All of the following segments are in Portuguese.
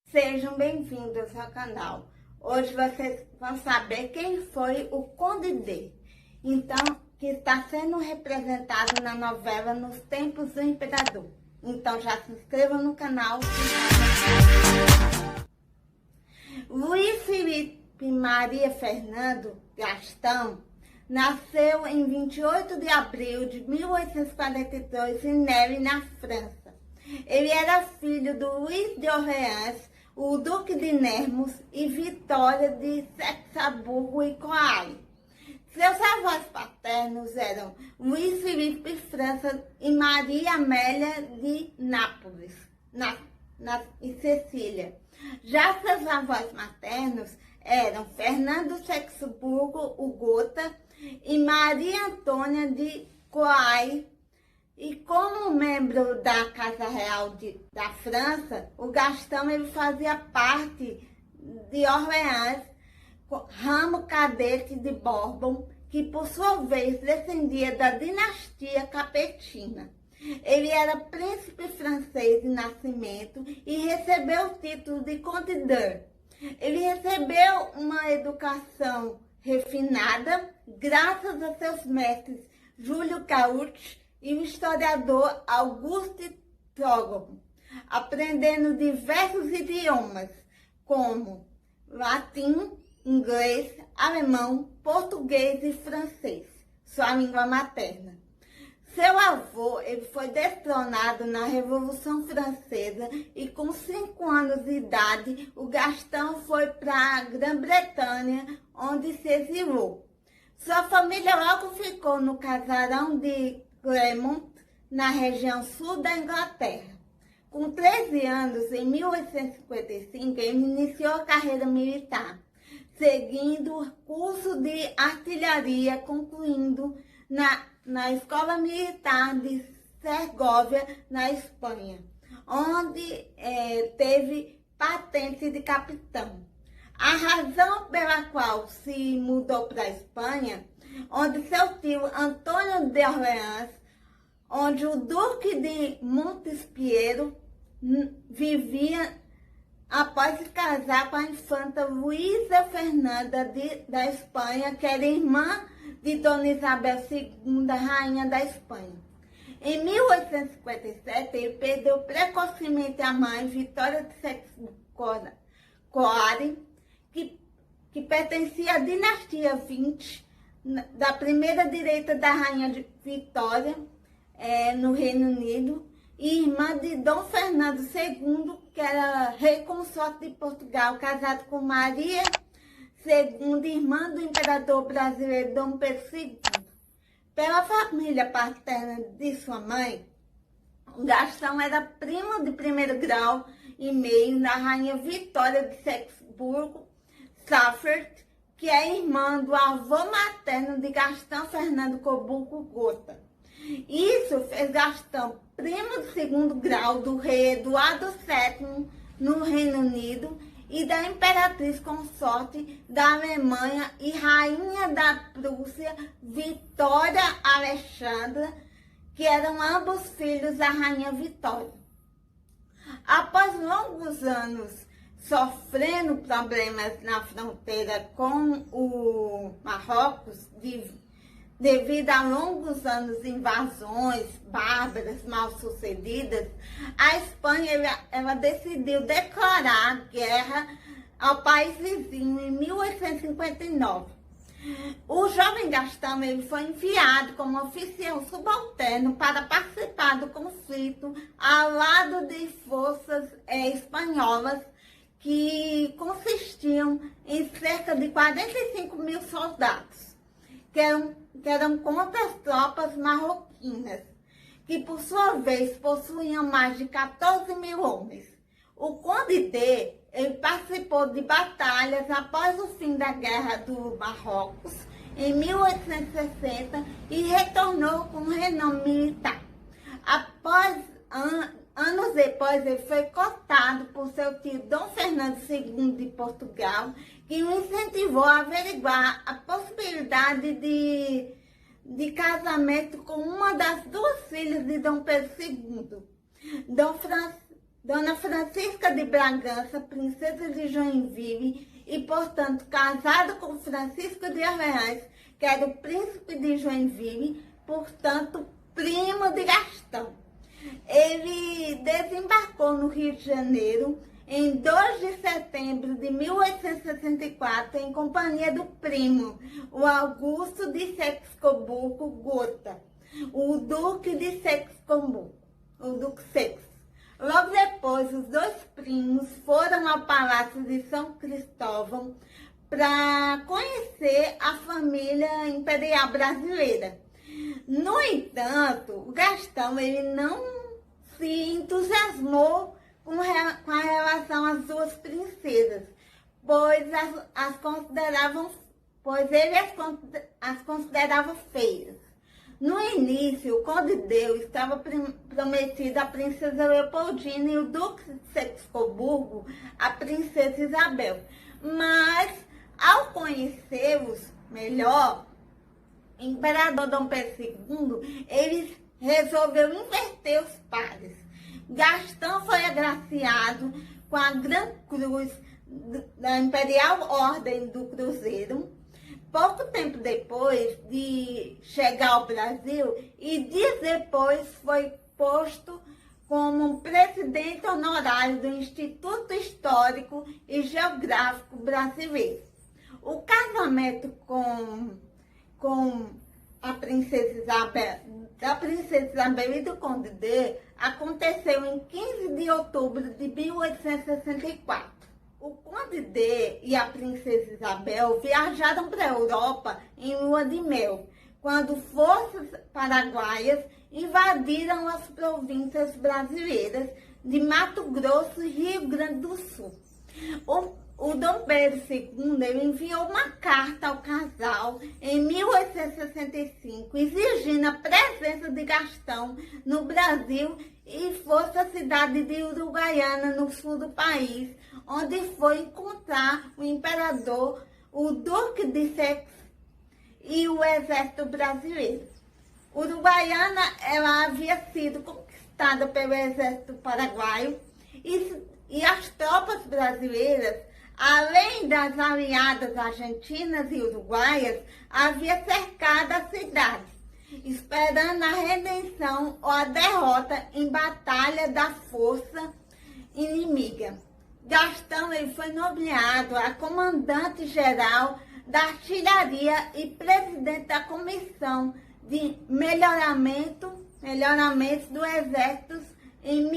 Sejam bem-vindos ao canal. Hoje vocês vão saber quem foi o Conde D. Então, que está sendo representado na novela Nos Tempos do Imperador. Então já se inscrevam no canal. Luiz Felipe Maria Fernando Gastão nasceu em 28 de abril de 1842 em Nevers, na França. Ele era filho do Luís de Orleans, o Duque de Nemours e Vitória de Saxe-Coburgo e Coire. Seus avós paternos eram Luís Felipe França e Maria Amélia de Nápoles e Sicília. Já seus avós maternos eram Fernando Saxe-Coburgo, o Gotha, e Maria Antônia de Coire. E como membro da Casa Real da França, o Gastão ele fazia parte de Orleans, ramo cadete de Bourbon, que por sua vez descendia da dinastia capetina. Ele era príncipe francês de nascimento e recebeu o título de Conde d'Eu. Ele recebeu uma educação refinada graças a seus mestres Júlio Caute e o historiador Auguste Trogon, aprendendo diversos idiomas como latim, inglês, alemão, português e francês, sua língua materna. Seu avô ele foi destronado na Revolução Francesa e com 5 anos de idade o Gastão foi para a Grã-Bretanha, onde se exilou. Sua família logo ficou no casarão de Claremont, na região sul da Inglaterra. Com 13 anos, em 1855, ele iniciou a carreira militar, seguindo o curso de artilharia, concluindo na Escola Militar de Segóvia, na Espanha, onde teve patente de capitão. A razão pela qual se mudou para a Espanha, onde seu tio Antônio de Orleans, onde o Duque de Montesquieu vivia após se casar com a infanta Luísa Fernanda da Espanha, que era irmã de Dona Isabel II, rainha da Espanha. Em 1857, ele perdeu precocemente a mãe, Vitória de Saxe-Coburgo, que pertencia à dinastia 20, da primeira direita da rainha Vitória, no Reino Unido, e irmã de Dom Fernando II, que era rei consorte de Portugal, casado com Maria II, irmã do imperador brasileiro Dom Pedro II. Pela família paterna de sua mãe, o Gastão era primo de primeiro grau e meio da rainha Vitória de Saxe-Coburgo-Safed, que é irmã do avô materno de Gastão Fernando Coburgo Gotha. Isso fez Gastão primo de segundo grau do rei Eduardo VII no Reino Unido e da imperatriz consorte da Alemanha e rainha da Prússia, Vitória Alexandra, que eram ambos filhos da rainha Vitória. Após longos anos sofrendo problemas na fronteira com o Marrocos, devido a longos anos de invasões bárbaras mal sucedidas, a Espanha ela decidiu declarar guerra ao país vizinho em 1859. O jovem Gastão ele foi enviado como oficial subalterno para participar do conflito ao lado de forças espanholas que consistiam em cerca de 45 mil soldados, que eram contra as tropas marroquinas, que por sua vez possuíam mais de 14 mil homens. O Conde D ele participou de batalhas após o fim da Guerra do Marrocos, em 1860, e retornou com renome militar. Anos depois, ele foi cotado por seu tio Dom Fernando II de Portugal, que o incentivou a averiguar a possibilidade de casamento com uma das 2 filhas de Dom Pedro II. Dona Francisca de Bragança, princesa de Joinville, e, portanto, casado com Francisco de Orleans, que era o príncipe de Joinville, portanto, primo de Gastão. Ele desembarcou no Rio de Janeiro em 2 de setembro de 1864, em companhia do primo, o Augusto de Saxe-Coburgo-Gotha, o Duque de Saxe-Coburgo, o Duque Saxe. Logo depois, os dois primos foram ao Palácio de São Cristóvão para conhecer a família imperial brasileira. No entanto, o Gastão ele não se entusiasmou com a relação às duas princesas, pois ele as considerava feias. No início, o Conde Deu estava prometido à princesa Leopoldina e o Duque de Saxe-Coburgo à princesa Isabel. Mas, ao conhecê-los melhor, o imperador Dom Pedro II, ele resolveu inverter os pares. Gastão foi agraciado com a Gran Cruz da Imperial Ordem do Cruzeiro, pouco tempo depois de chegar ao Brasil, e dias depois foi posto como presidente honorário do Instituto Histórico e Geográfico Brasileiro. O casamento com a princesa Isabel e do Conde D aconteceu em 15 de outubro de 1864. O Conde D e a princesa Isabel viajaram para a Europa em lua de mel, quando forças paraguaias invadiram as províncias brasileiras de Mato Grosso e Rio Grande do Sul. O Dom Pedro II ele enviou uma carta ao casal em 1865, exigindo a presença de Gastão no Brasil e fosse à cidade de Uruguaiana, no sul do país, onde foi encontrar o imperador, o Duque de Saxe e o exército brasileiro. Uruguaiana ela havia sido conquistada pelo exército paraguaio e as tropas brasileiras, além das aliadas argentinas e uruguaias, havia cercado a cidade, esperando a redenção ou a derrota em batalha da força inimiga. Gastão ele foi nomeado a comandante-geral da artilharia e presidente da comissão de melhoramentos do exército em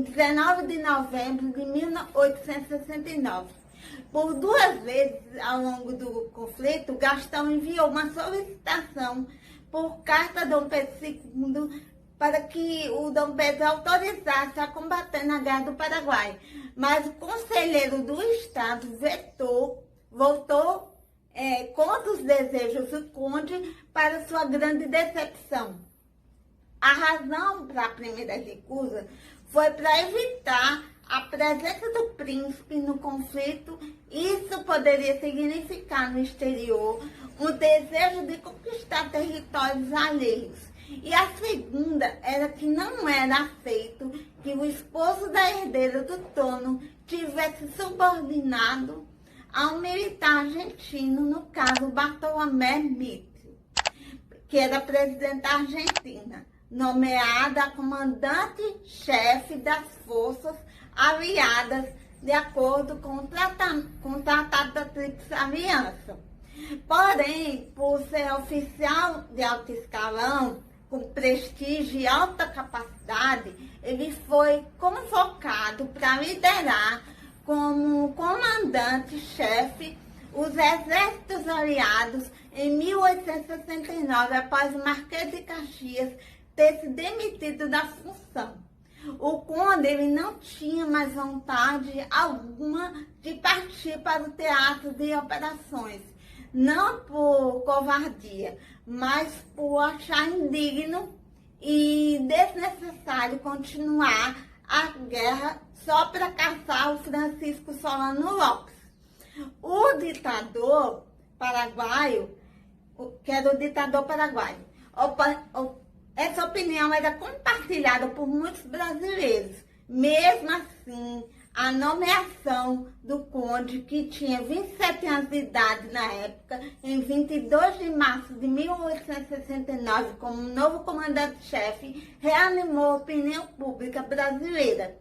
19 de novembro de 1869. Por 2 vezes ao longo do conflito, Gastão enviou uma solicitação por carta a Dom Pedro II para que o Dom Pedro autorizasse a combater na Guerra do Paraguai. Mas o conselheiro do Estado voltou contra os desejos do conde, para sua grande decepção. A razão para a primeira recusa foi para evitar a presença do príncipe no conflito. Isso poderia significar no exterior um desejo de conquistar territórios alheios. E a segunda era que não era aceito que o esposo da herdeira do trono tivesse subordinado a um militar argentino, no caso Bartolomé Mitre, que era presidente da Argentina, nomeada comandante-chefe das forças aliadas de acordo com o Tratado da Tríplice Aliança. Porém, por ser oficial de alto escalão, com prestígio e alta capacidade, ele foi convocado para liderar como comandante-chefe os exércitos aliados em 1869, após o Marquês de Caxias ter se demitido da função. O conde ele não tinha mais vontade alguma de partir para o teatro de operações, não por covardia, mas por achar indigno e desnecessário continuar a guerra só para caçar o Francisco Solano Lopes. O ditador paraguaio, que era o ditador paraguaio, essa opinião era compartilhada por muitos brasileiros, Mesmo assim, a nomeação do conde, que tinha 27 anos de idade na época, em 22 de março de 1869, como novo comandante-chefe, reanimou a opinião pública brasileira.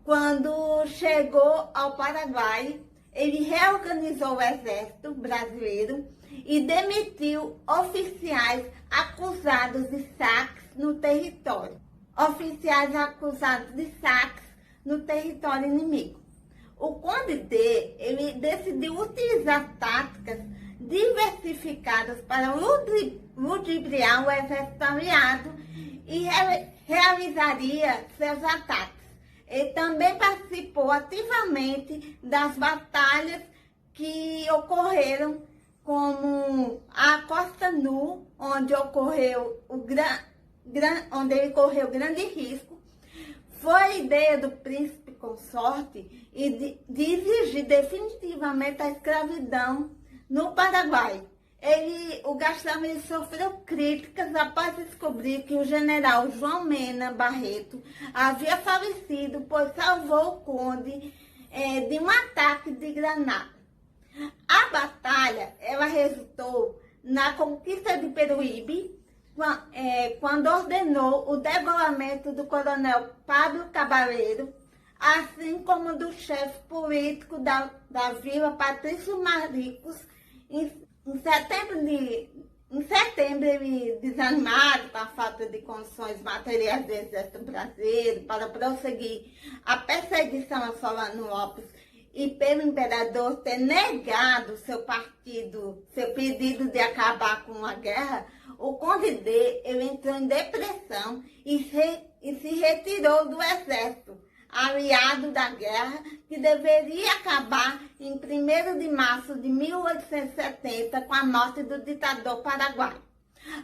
Quando chegou ao Paraguai, ele reorganizou o exército brasileiro e demitiu oficiais acusados de saques no território. Oficiais acusados de saques no território inimigo. O Conde D, ele decidiu utilizar táticas diversificadas para ludibriar o exército aliado e realizaria seus ataques. Ele também participou ativamente das batalhas que ocorreram, como a Costa Nu, onde ele correu grande risco. Foi a ideia do príncipe consorte e de exigir definitivamente a escravidão no Paraguai. O Gastão sofreu críticas após descobrir que o general João Mena Barreto havia falecido, pois salvou o conde de um ataque de granada. A batalha ela resultou na conquista de Peruíbe, quando ordenou o degolamento do coronel Pablo Cabaleiro, assim como do chefe político da vila, Patrício Maricos. Em setembro, ele, desanimado com a falta de condições materiais do exército brasileiro para prosseguir a perseguição a Solano Lopes e pelo imperador ter negado seu pedido de acabar com a guerra, o Conde D ele entrou em depressão e se retirou do exército, aliado da guerra, que deveria acabar em 1º de março de 1870, com a morte do ditador paraguaio.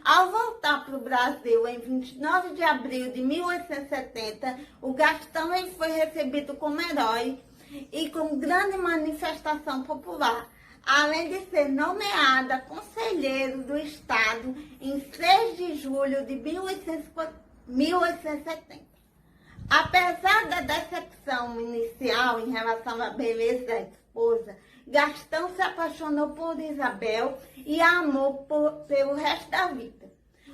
Ao voltar para o Brasil em 29 de abril de 1870, o Gastão ele foi recebido como herói e com grande manifestação popular, além de ser nomeada conselheiro do Estado em 6 de julho de 1870. Apesar da decepção inicial em relação à beleza da esposa, Gastão se apaixonou por Isabel e a amou pelo resto da vida.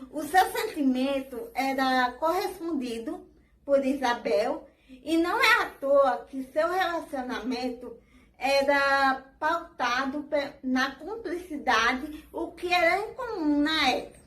O seu sentimento era correspondido por Isabel e não é à toa que seu relacionamento era pautado na cumplicidade, o que era incomum na época.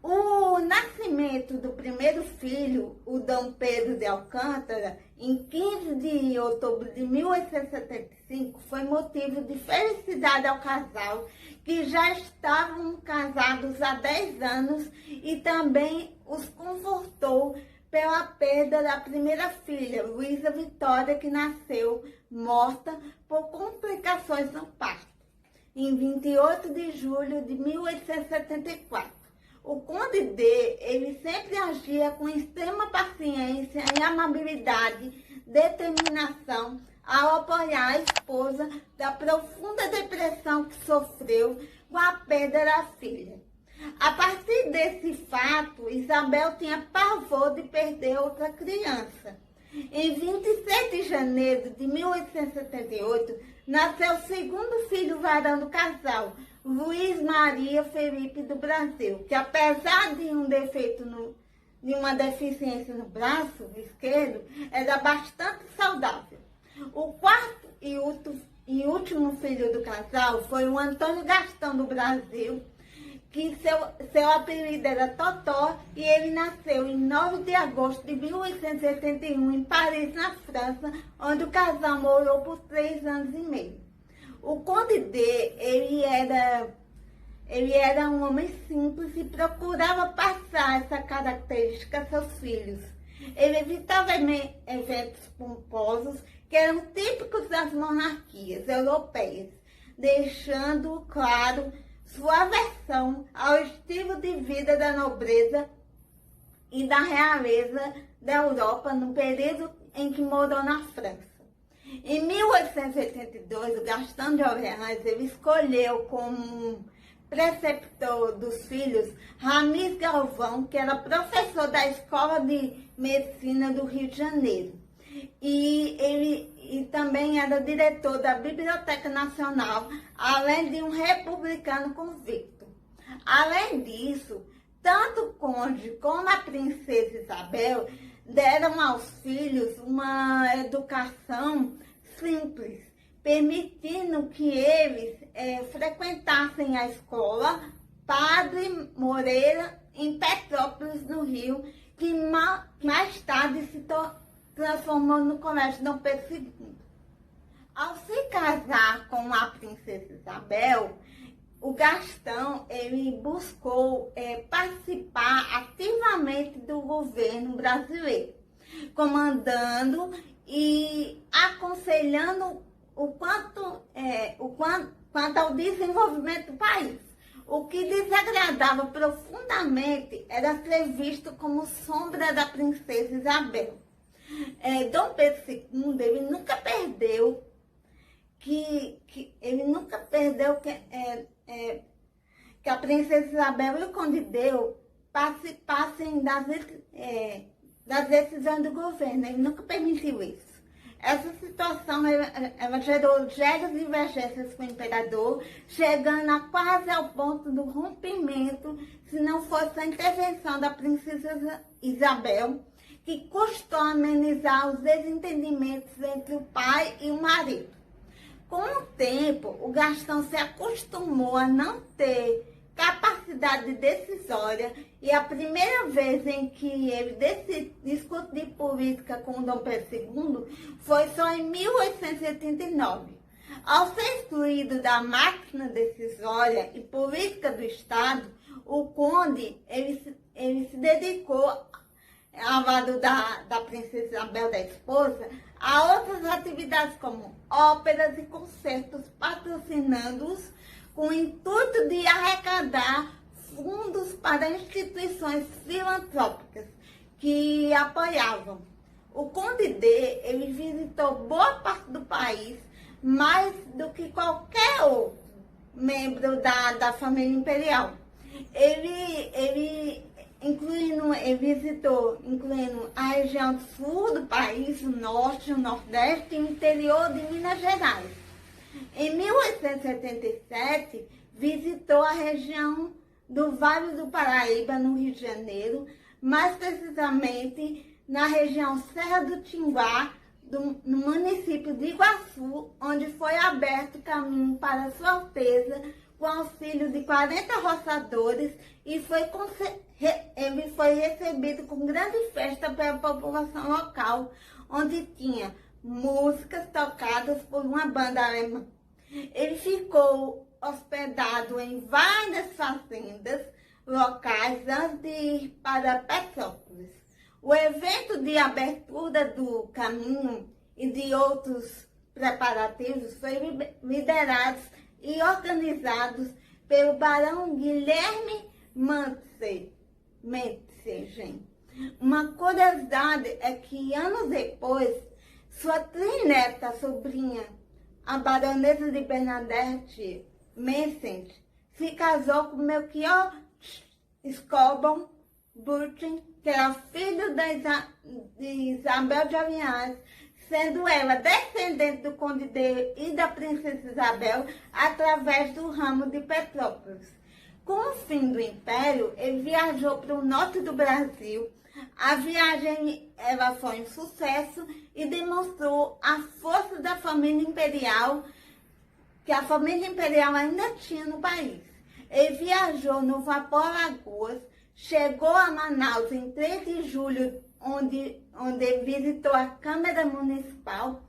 O nascimento do primeiro filho, o Dom Pedro de Alcântara, em 15 de outubro de 1875, foi motivo de felicidade ao casal, que já estavam casados há 10 anos, e também os confortou pela perda da primeira filha, Luísa Vitória, que nasceu morta por complicações no parto, em 28 de julho de 1874. O Conde D, ele sempre agia com extrema paciência e amabilidade, determinação, ao apoiar a esposa da profunda depressão que sofreu com a perda da filha. A partir desse fato, Isabel tinha pavor de perder outra criança. Em 26 de janeiro de 1878, nasceu o segundo filho varão do casal, Luiz Maria Felipe do Brasil, que apesar de um defeito, de uma deficiência no braço esquerdo, era bastante saudável. O quarto e último filho do casal foi o Antônio Gastão do Brasil, que seu apelido era Totó, e ele nasceu em 9 de agosto de 1881 em Paris, na França, onde o casal morou por 3 anos e meio. O Conde D, ele era um homem simples e procurava passar essa característica a seus filhos. Ele evitava eventos pomposos que eram típicos das monarquias europeias, deixando claro sua aversão ao estilo de vida da nobreza e da realeza da Europa no período em que morou na França. Em 1882, o Gastão de Orleans ele escolheu como preceptor dos filhos, Ramires Galvão, que era professor da Escola de Medicina do Rio de Janeiro. E também era diretor da Biblioteca Nacional, além de um republicano convicto. Além disso, tanto o conde como a princesa Isabel deram aos filhos uma educação simples, permitindo que eles frequentassem a escola Padre Moreira em Petrópolis, no Rio, que mais tarde se transformou no Colégio Dom Pedro II. Ao se casar com a princesa Isabel, o Gastão ele buscou participar ativamente do governo brasileiro, comandando e aconselhando quanto ao desenvolvimento do país. O que desagradava profundamente era ser visto como sombra da princesa Isabel. Dom Pedro II ele nunca perdeu que a princesa Isabel e o conde Deu participassem das decisões do governo. Ele nunca permitiu isso. Essa situação ela gerou sérias divergências com o imperador, chegando quase ao ponto do rompimento, se não fosse a intervenção da princesa Isabel, que custou amenizar os desentendimentos entre o pai e o marido. Com o tempo, o Gastão se acostumou a não ter capacidade decisória e a primeira vez em que ele discutiu política com Dom Pedro II foi só em 1889. Ao ser excluído da máquina decisória e política do Estado, o conde ele se dedicou, ao lado da princesa Isabel, da esposa, a outras atividades como óperas e concertos, patrocinando-os com o intuito de arrecadar fundos para instituições filantrópicas que apoiavam. O Conde D ele visitou boa parte do país, mais do que qualquer outro membro da família imperial. Ele visitou, incluindo a região sul do país, o norte, o nordeste e o interior de Minas Gerais. Em 1877, visitou a região do Vale do Paraíba, no Rio de Janeiro, mais precisamente na região Serra do Tinguá, no município de Iguaçu, onde foi aberto caminho para Sua Alteza, com auxílio de 40 roçadores, e ele foi recebido com grande festa pela população local, onde tinha músicas tocadas por uma banda alemã. Ele ficou hospedado em várias fazendas locais antes de ir para Petrópolis. O evento de abertura do caminho e de outros preparativos foi liderados e organizados pelo barão Guilherme Mentzingen. Uma curiosidade é que anos depois, sua trineta sobrinha, a baronesa de Bernadette Mentzingen, se casou com Melchior Scobon Burton, que era filho de Isabel de Orleans, sendo ela descendente do conde D e da princesa Isabel através do ramo de Petrópolis. Com o fim do império, ele viajou para o norte do Brasil. A viagem ela foi um sucesso e demonstrou a força da família imperial, que a família imperial ainda tinha no país. Ele viajou no vapor Alagoas, chegou a Manaus em 3 de julho, onde ele visitou a Câmara Municipal,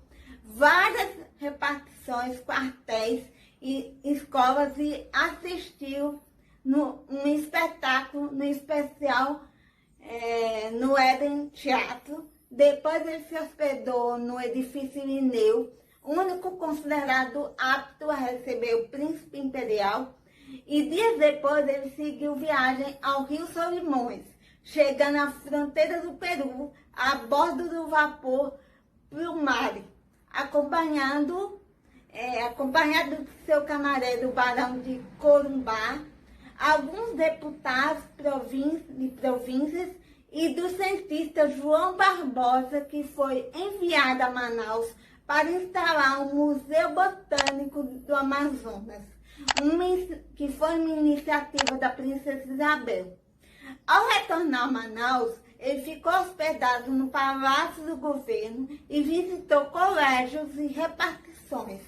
várias repartições, quartéis e escolas, e assistiu um espetáculo, no especial no Éden Teatro. Depois ele se hospedou no edifício Irineu, único considerado apto a receber o príncipe imperial, e dias depois ele seguiu viagem ao Rio Solimões, chegando à fronteira do Peru, a bordo do vapor Plumari, acompanhando acompanhado de seu camareiro, o Barão de Corumbá, alguns deputados de províncias e do cientista João Barbosa, que foi enviado a Manaus para instalar um Museu Botânico do Amazonas, que foi uma iniciativa da Princesa Isabel. Ao retornar a Manaus, ele ficou hospedado no Palácio do Governo e visitou colégios e repartições,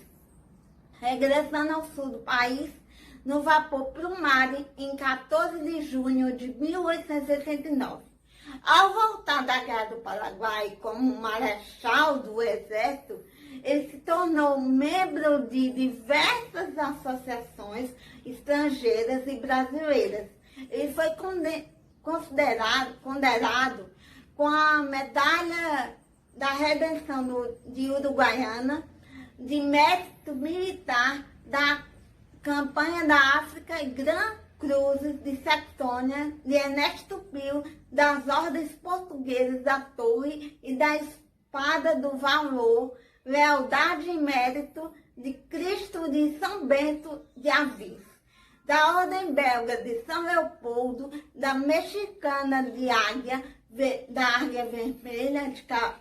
regressando ao sul do país no vapor Prumari em 14 de junho de 1889. Ao voltar da Guerra do Paraguai como marechal do Exército, ele se tornou membro de diversas associações estrangeiras e brasileiras. Ele foi condecorado com a Medalha da Redenção de Uruguaiana, de mérito militar da Campanha da África e Gran Cruzes de Saxônia, de Ernesto Pio, das Ordens Portuguesas da Torre e da Espada do Valor, Lealdade e Mérito de Cristo de São Bento de Avis, da Ordem Belga de São Leopoldo, da Mexicana de Águia, da Águia Vermelha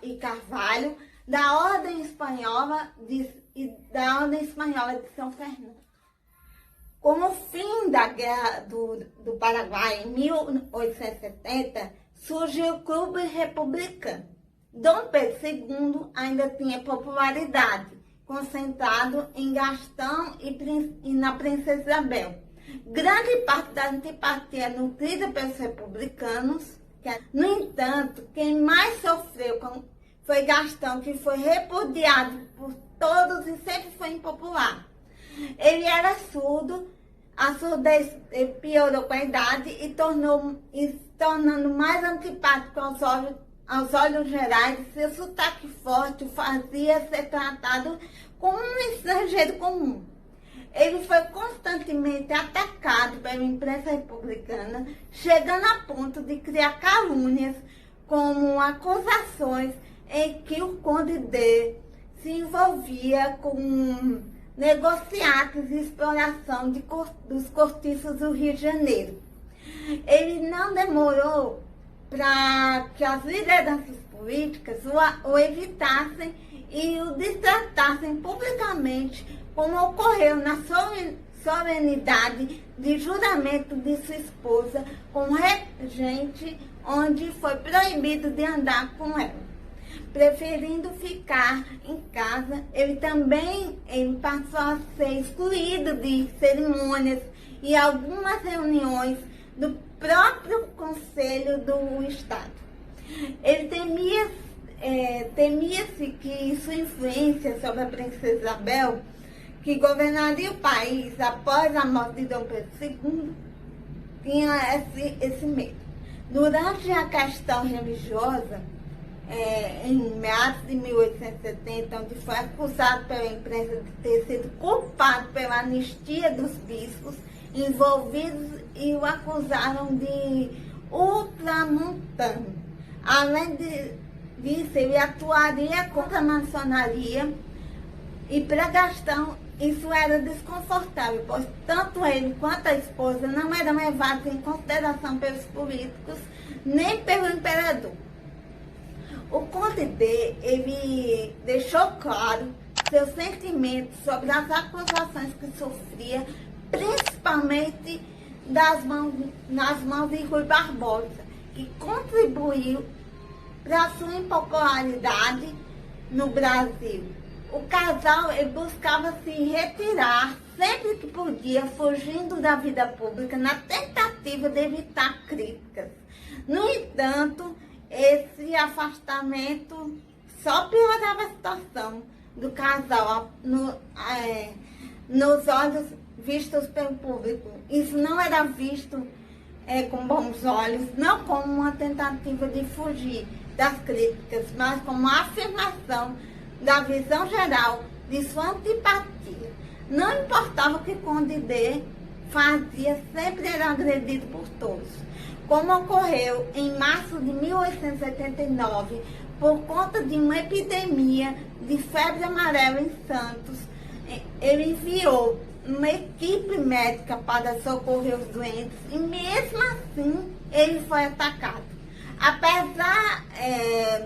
e Carvalho, da Ordem Espanhola de São Fernando. Com o fim da Guerra do Paraguai, em 1870, surgiu o Clube Republicano. Dom Pedro II ainda tinha popularidade, concentrado em Gastão e na Princesa Isabel. Grande parte da antipatia nutrida pelos republicanos. No entanto, quem mais sofreu foi Gastão, que foi repudiado por todos e sempre foi impopular. Ele era surdo, a surdez piorou com a idade e tornando mais antipático aos olhos gerais. Seu sotaque forte o fazia ser tratado como um estrangeiro comum. Ele foi constantemente atacado pela imprensa republicana, chegando a ponto de criar calúnias como acusações em que o Conde D se envolvia com negociatas e exploração dos cortiços do Rio de Janeiro. Ele não demorou para que as lideranças políticas o evitassem e o destratassem publicamente, como ocorreu na solenidade de juramento de sua esposa com regente, onde foi proibido de andar com ela. Preferindo ficar em casa, ele passou a ser excluído de cerimônias e algumas reuniões do próprio Conselho do Estado. Ele temia-se que sua influência sobre a Princesa Isabel, que governaria o país após a morte de Dom Pedro II, tinha esse medo. Durante a questão religiosa, em meados de 1870, onde foi acusado pela imprensa de ter sido culpado pela anistia dos bispos envolvidos e o acusaram de ultramontano. Além disso, ele atuaria contra a maçonaria e para Gastão isso era desconfortável, pois tanto ele quanto a esposa não eram levados em consideração pelos políticos nem pelo imperador. O Conde D, ele deixou claro seus sentimentos sobre as acusações que sofria, principalmente nas mãos de Rui Barbosa, que contribuiu para sua impopularidade no Brasil. O casal buscava se retirar sempre que podia, fugindo da vida pública, na tentativa de evitar críticas. No entanto, esse afastamento só piorava a situação do casal nos olhos vistos pelo público. Isso não era visto com bons olhos, não como uma tentativa de fugir das críticas, mas como uma afirmação da visão geral de sua antipatia. Não importava o que Conde D fazia, sempre era agredido por todos. Como ocorreu em março de 1889, por conta de uma epidemia de febre amarela em Santos, ele enviou uma equipe médica para socorrer os doentes e mesmo assim ele foi atacado. Apesar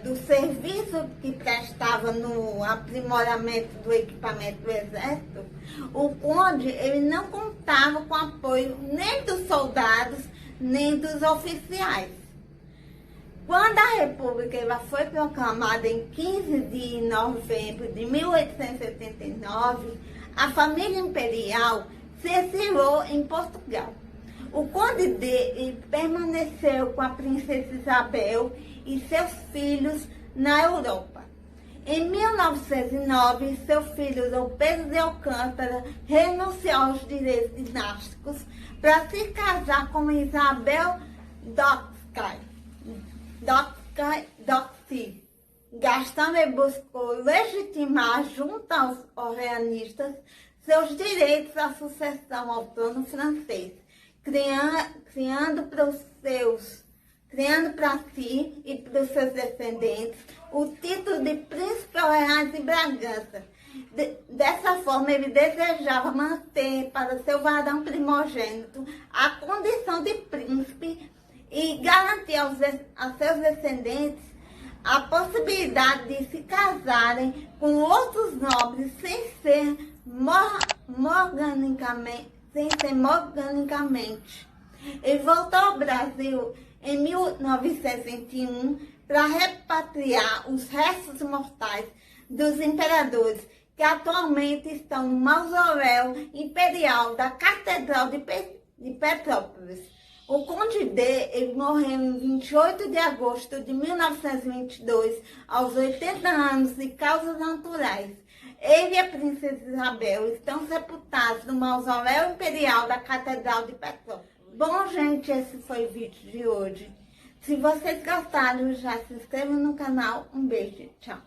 do serviço que prestava no aprimoramento do equipamento do Exército, o conde ele não contava com apoio nem dos soldados, nem dos oficiais. Quando a República ela foi proclamada em 15 de novembro de 1889, a família imperial se exilou em Portugal. O conde D permaneceu com a princesa Isabel e seus filhos na Europa. Em 1909, seu filho Dom Pedro de Alcântara renunciou aos direitos dinásticos para se casar com Isabel d'Orsay. Gastão buscou legitimar junto aos orleanistas seus direitos à sucessão ao trono francês, criando para si e para os seus descendentes o título de Príncipe Orleans de Bragança. Dessa forma, ele desejava manter para seu varão primogênito a condição de príncipe e garantir aos seus descendentes a possibilidade de se casarem com outros nobres sem ser organicamente. Ele voltou ao Brasil em 1921 para repatriar os restos mortais dos imperadores que atualmente estão no mausoléu imperial da Catedral de Petrópolis. O Conde D ele morreu em 28 de agosto de 1922, aos 80 anos, de causas naturais. Ele e a princesa Isabel estão sepultados no mausoléu imperial da Catedral de Petrópolis. Bom, gente, esse foi o vídeo de hoje. Se vocês gostaram, já se inscrevam no canal. Um beijo, tchau.